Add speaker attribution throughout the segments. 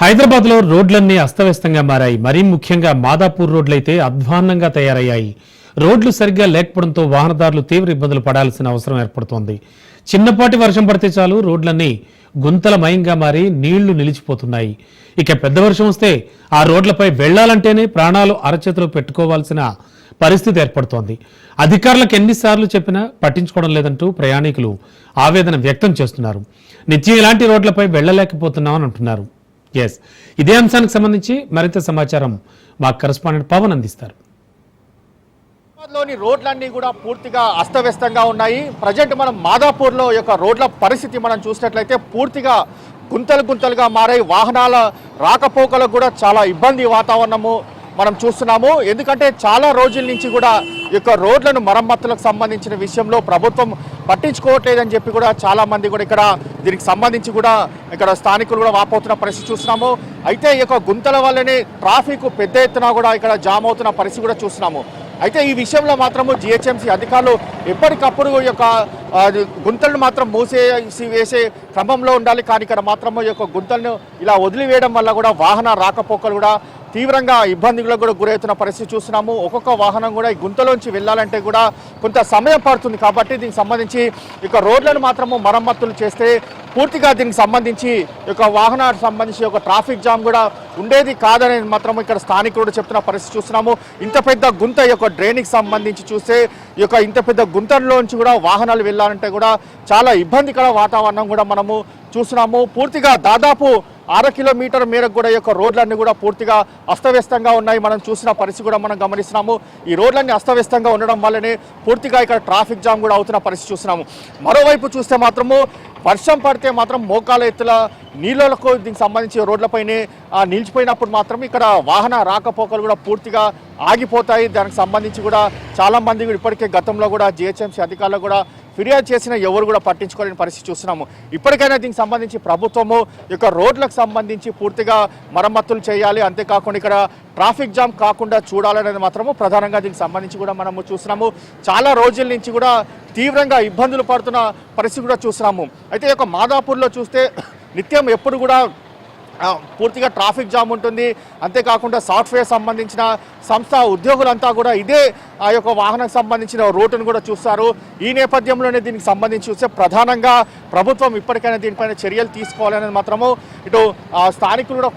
Speaker 1: హైదరాబాద్లో రోడ్లన్నీ అస్తవ్యస్తంగా మారాయి. మరీ ముఖ్యంగా మాదాపూర్ రోడ్లైతే అధ్వాన్నంగా తయారయ్యాయి. రోడ్లు సరిగ్గా లేకపోవడంతో వాహనదారులు తీవ్ర ఇబ్బందులు పడాల్సిన అవసరం ఏర్పడుతోంది. చిన్నపాటి వర్షం పడితే చాలు రోడ్లన్నీ గుంతలమయంగా మారి నీళ్లు నిలిచిపోతున్నాయి. ఇక పెద్ద వర్షం వస్తే ఆ రోడ్లపై వెళ్లాలంటేనే ప్రాణాలు అరచేతిలో పెట్టుకోవాల్సిన పరిస్థితి ఏర్పడుతోంది. అధికారులకు ఎన్నిసార్లు చెప్పినా పట్టించుకోవడం లేదంటూ ప్రయాణికులు ఆవేదన వ్యక్తం చేస్తున్నారు. నిత్యం ఇలాంటి రోడ్లపై వెళ్లలేకపోతున్నామని అంటున్నారు. ఇదే అంశానికి సంబంధించి మరింత సమాచారం మా కరెస్పాండెంట్ పవన్ అందిస్తారు.
Speaker 2: లోని రోడ్లన్నీ కూడా పూర్తిగా అస్తవ్యస్తంగా ఉన్నాయి. ప్రజెంట్ మనం మాదాపూర్లో యొక్క రోడ్ల పరిస్థితి మనం చూసినట్లయితే పూర్తిగా గుంతలుగా మారాయి. వాహనాల రాకపోకలకు కూడా చాలా ఇబ్బంది వాతావరణము మనం చూస్తున్నాము. ఎందుకంటే చాలా రోజుల నుంచి కూడా ఈ యొక్క రోడ్లను మరమ్మతులకు సంబంధించిన విషయంలో ప్రభుత్వం పట్టించుకోవట్లేదని చెప్పి కూడా చాలా మంది కూడా ఇక్కడ దీనికి సంబంధించి కూడా ఇక్కడ స్థానికులు కూడా వాపోతున్న పరిస్థితి చూస్తున్నాము. అయితే ఈ యొక్క గుంతల వల్లనే ట్రాఫిక్ పెద్ద ఎత్తున కూడా ఇక్కడ జామ్ అవుతున్న పరిస్థితి కూడా చూస్తున్నాము. అయితే ఈ విషయంలో మాత్రము జిహెచ్ఎంసీ అధికారులు ఎప్పటికప్పుడు ఈ యొక్క గుంతలను మాత్రం వేసే క్రమంలో ఉండాలి. కానీ ఇక్కడ మాత్రము ఈ యొక్క గుంతలను ఇలా వదిలివేయడం వల్ల కూడా వాహన రాకపోకలు కూడా తీవ్రంగా ఇబ్బందులకు కూడా గురవుతున్న పరిస్థితి చూస్తున్నాము. ఒక్కొక్క వాహనం కూడా ఈ గుంతలోంచి వెళ్ళాలంటే కూడా కొంత సమయం పడుతుంది. కాబట్టి దీనికి సంబంధించి ఇక రోడ్లను మాత్రము మరమ్మతులు చేస్తే పూర్తిగా దీనికి సంబంధించి ఒక వాహనానికి సంబంధించి ఒక ట్రాఫిక్ జామ్ కూడా ఉండేది కాదనేది మాత్రం ఇక్కడ స్థానికులు చెప్తున్న పరిస్థితి చూస్తున్నాము. ఇంత పెద్ద గుంత ఈ యొక్క డ్రైన్కి సంబంధించి చూస్తే ఈ యొక్క ఇంత పెద్ద గుంతల్లోంచి కూడా వాహనాలు వెళ్ళాలంటే కూడా చాలా ఇబ్బందికర వాతావరణం కూడా మనము చూస్తున్నాము. పూర్తిగా దాదాపు 6 కిలోమీటర్ మేరకు కూడా ఈ యొక్క రోడ్లన్నీ కూడా పూర్తిగా అస్తవ్యస్తంగా ఉన్నాయి. మనం చూసిన పరిస్థితి కూడా మనం గమనిస్తున్నాము. ఈ రోడ్లన్నీ అస్తవ్యస్తంగా ఉండడం వల్లనే పూర్తిగా ఇక్కడ ట్రాఫిక్ జామ్ కూడా అవుతున్న పరిస్థితి చూస్తున్నాము. మరోవైపు చూస్తే మాత్రము వర్షం పడితే మాత్రం మోకాల ఎత్తుల నీళ్ళకు దీనికి సంబంధించి రోడ్లపైనే నిలిచిపోయినప్పుడు మాత్రం ఇక్కడ వాహన రాకపోకలు కూడా పూర్తిగా ఆగిపోతాయి. దానికి సంబంధించి కూడా చాలామంది ఇప్పటికే గతంలో కూడా జిహెచ్ఎంసీ అధికారులు కూడా ఫిర్యాదు చేసిన ఎవరు కూడా పట్టించుకోలేని పరిస్థితి చూస్తున్నాము. ఇప్పటికైనా దీనికి సంబంధించి ప్రభుత్వము యొక్క రోడ్లకు సంబంధించి పూర్తిగా మరమ్మతులు చేయాలి. అంతేకాకుండా ఇక్కడ ట్రాఫిక్ జామ్ కాకుండా చూడాలనేది మాత్రము ప్రధానంగా దీనికి సంబంధించి కూడా మనము చూస్తున్నాము. చాలా రోజుల నుంచి కూడా తీవ్రంగా ఇబ్బందులు పడుతున్న పరిస్థితి కూడా చూస్తున్నాము. అయితే ఈ యొక్క మాదాపూర్లో చూస్తే నిత్యం ఎప్పుడు కూడా పూర్తిగా ట్రాఫిక్ జామ్ ఉంటుంది. అంతేకాకుండా సాఫ్ట్వేర్ సంబంధించిన సంస్థ ఉద్యోగులంతా కూడా ఇదే ఆ యొక్క వాహనానికి సంబంధించిన రూటును కూడా చూస్తారు. ఈ నేపథ్యంలోనే దీనికి సంబంధించి చూస్తే ప్రధానంగా ప్రభుత్వం ఇప్పటికైనా దీనిపైన చర్యలు తీసుకోవాలనేది మాత్రము ఇటు స్థానికులు కూడా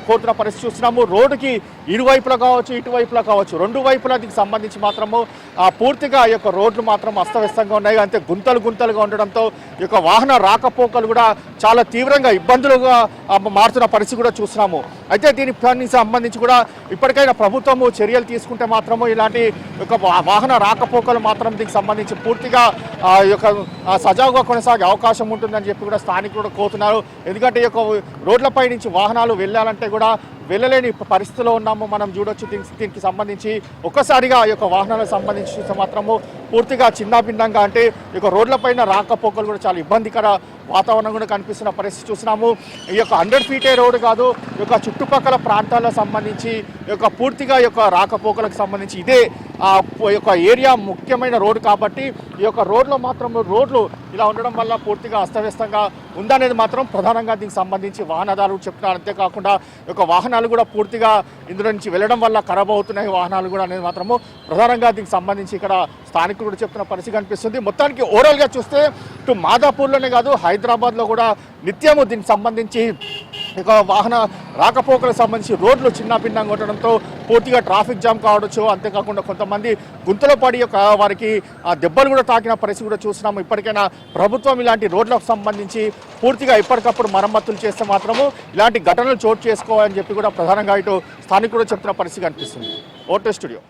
Speaker 2: కోరుతున్న పరిస్థితి చూస్తున్నాము. రోడ్డుకి ఇరువైపులా కావచ్చు ఇటువైపులా కావచ్చు రెండు వైపులా దీనికి సంబంధించి మాత్రము పూర్తిగా ఈ యొక్క రోడ్లు మాత్రం అస్తవ్యస్తంగా ఉన్నాయి. అంతే గుంతలుగా ఉండడంతో ఈ యొక్క వాహన రాకపోకలు కూడా చాలా తీవ్రంగా ఇబ్బందులుగా మారుతున్న పరిస్థితి కూడా చూస్తున్నాము. అయితే దీనికి సంబంధించి కూడా ఇప్పటికైనా ప్రభుత్వము చర్యలు తీసుకుంటే మాత్రము ఇలాంటి యొక్క వాహన రాకపోకలు మాత్రం దీనికి సంబంధించి పూర్తిగా ఈ యొక్క సజావుగా కొనసాగే అవకాశం ఉంటుందని చెప్పి కూడా స్థానికులు కోరుతున్నారు. ఎందుకంటే ఈ యొక్క రోడ్లపై నుంచి వాహనాలు వెళ్ళాలంటే కూడా వెళ్ళలేని పరిస్థితిలో ఉన్నాము. మనం చూడొచ్చు. దీనికి సంబంధించి ఒక్కసారిగా ఈ యొక్క వాహనాలకు సంబంధించి చూస్తే మాత్రము పూర్తిగా చిన్నాభిన్నంగా అంటే ఈ యొక్క రోడ్లపైన రాకపోకలు కూడా చాలా ఇబ్బందికర వాతావరణం కూడా కనిపిస్తున్న పరిస్థితి చూస్తున్నాము. ఈ యొక్క 100 ఫీటే రోడ్డు కాదు, ఈ యొక్క చుట్టుపక్కల ప్రాంతాలకు సంబంధించి ఈ యొక్క పూర్తిగా ఈ యొక్క రాకపోకలకు సంబంధించి ఇదే ఈ యొక్క ఏరియా ముఖ్యమైన రోడ్డు. కాబట్టి ఈ యొక్క రోడ్లో మాత్రం రోడ్లు ఇలా ఉండడం వల్ల పూర్తిగా అస్తవ్యస్తంగా ఉందనేది మాత్రం ప్రధానంగా దీనికి సంబంధించి వాహనదారులు చెప్తున్నారు. అంతేకాకుండా ఈ యొక్క వాహనాలు కూడా పూర్తిగా ఇందులో నుంచి వెళ్ళడం వల్ల ఖరాబ్ అవుతున్నాయి వాహనాలు కూడా అనేది మాత్రము ప్రధానంగా దీనికి సంబంధించి ఇక్కడ స్థానికులు కూడా చెప్తున్న పరిస్థితి కనిపిస్తుంది. మొత్తానికి ఓవరాల్గా చూస్తే ఇటు మాదాపూర్లోనే కాదు హైదరాబాద్లో కూడా నిత్యము దీనికి సంబంధించి ఇక వాహన రాకపోకలకు సంబంధించి రోడ్లు చిన్నభిన్నంగా ఉండడంతో పూర్తిగా ట్రాఫిక్ జామ్ కావచ్చు. అంతేకాకుండా కొంతమంది గుంతలో పడి వారికి దెబ్బలు కూడా తాకిన పరిస్థితి కూడా చూస్తున్నాము. ఇప్పటికైనా ప్రభుత్వం ఇలాంటి రోడ్లకు సంబంధించి పూర్తిగా ఎప్పటికప్పుడు మరమ్మతులు చేస్తే మాత్రము ఇలాంటి ఘటనలు చోటు చేసుకోవాలని చెప్పి కూడా ప్రధానంగా ఇటు స్థానికులు చెప్తున్న పరిస్థితి కనిపిస్తుంది. ఓటే స్టూడియో.